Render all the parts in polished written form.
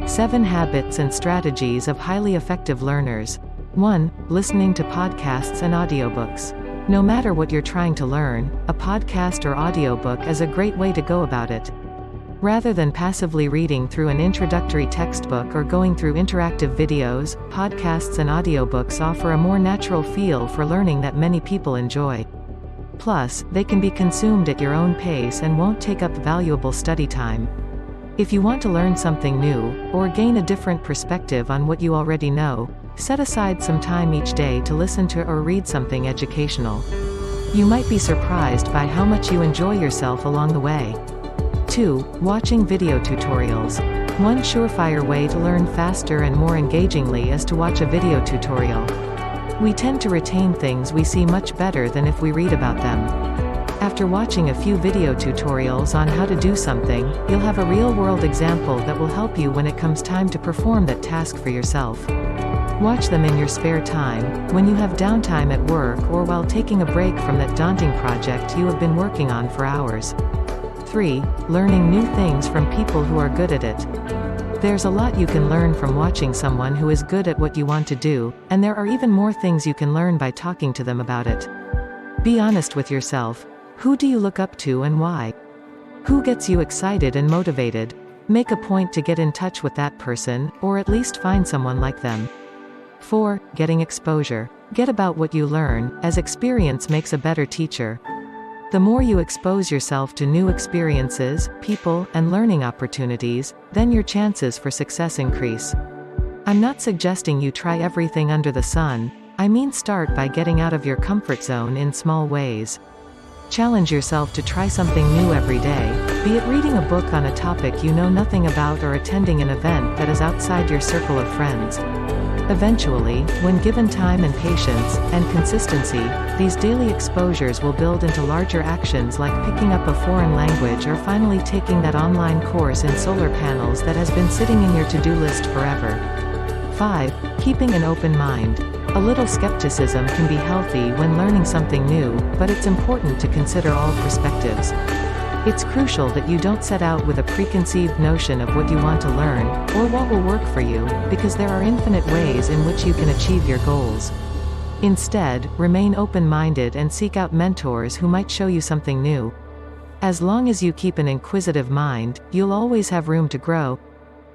7 Habits and Strategies of Highly Effective Learners. 1. Listening to podcasts and audiobooks. No matter what you're trying to learn, a podcast or audiobook is a great way to go about it. Rather than passively reading through an introductory textbook or going through interactive videos, podcasts and audiobooks offer a more natural feel for learning that many people enjoy. Plus, they can be consumed at your own pace and won't take up valuable study time. If you want to learn something new, or gain a different perspective on what you already know, set aside some time each day to listen to or read something educational. You might be surprised by how much you enjoy yourself along the way. 2. Watching video tutorials. One surefire way to learn faster and more engagingly is to watch a video tutorial. We tend to retain things we see much better than if we read about them. After watching a few video tutorials on how to do something, you'll have a real-world example that will help you when it comes time to perform that task for yourself. Watch them in your spare time, when you have downtime at work or while taking a break from that daunting project you have been working on for hours. 3. Learning new things from people who are good at it. There's a lot you can learn from watching someone who is good at what you want to do, and there are even more things you can learn by talking to them about it. Be honest with yourself. Who do you look up to and why? Who gets you excited and motivated? Make a point to get in touch with that person, or at least find someone like them. 4. Getting exposure. Get about what you learn, as experience makes a better teacher. The more you expose yourself to new experiences, people, and learning opportunities, then your chances for success increase. I'm not suggesting you try everything under the sun. I mean, start by getting out of your comfort zone in small ways. Challenge yourself to try something new every day, be it reading a book on a topic you know nothing about or attending an event that is outside your circle of friends. Eventually, when given time and patience, and consistency, these daily exposures will build into larger actions like picking up a foreign language or finally taking that online course in solar panels that has been sitting in your to-do list forever. 5. Keeping an open mind. A little skepticism can be healthy when learning something new, but it's important to consider all perspectives. It's crucial that you don't set out with a preconceived notion of what you want to learn, or what will work for you, because there are infinite ways in which you can achieve your goals. Instead, remain open-minded and seek out mentors who might show you something new. As long as you keep an inquisitive mind, you'll always have room to grow.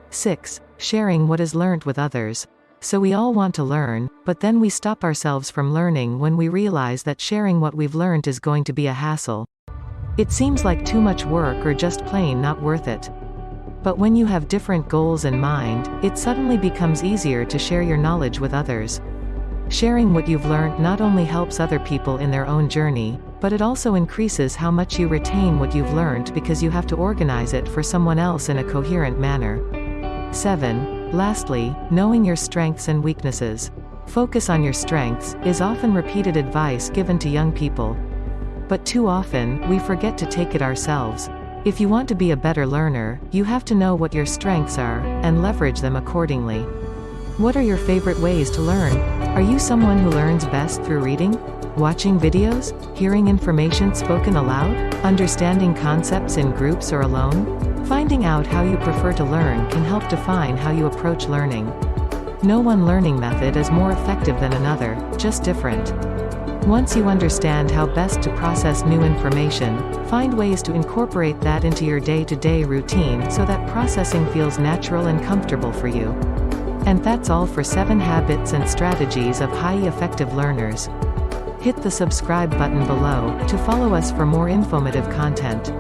6. Sharing what is learnt with others. So we all want to learn, but then we stop ourselves from learning when we realize that sharing what we've learned is going to be a hassle. It seems like too much work or just plain not worth it. But when you have different goals in mind, it suddenly becomes easier to share your knowledge with others. Sharing what you've learned not only helps other people in their own journey, but it also increases how much you retain what you've learned because you have to organize it for someone else in a coherent manner. 7. Lastly, knowing your strengths and weaknesses. Focus on your strengths, is often repeated advice given to young people. But too often, we forget to take it ourselves. If you want to be a better learner, you have to know what your strengths are, and leverage them accordingly. What are your favorite ways to learn? Are you someone who learns best through reading? Watching videos? Hearing information spoken aloud? Understanding concepts in groups or alone? Finding out how you prefer to learn can help define how you approach learning. No one learning method is more effective than another, just different. Once you understand how best to process new information, find ways to incorporate that into your day-to-day routine so that processing feels natural and comfortable for you. And that's all for 7 habits and strategies of highly effective learners. Hit the subscribe button below to follow us for more informative content.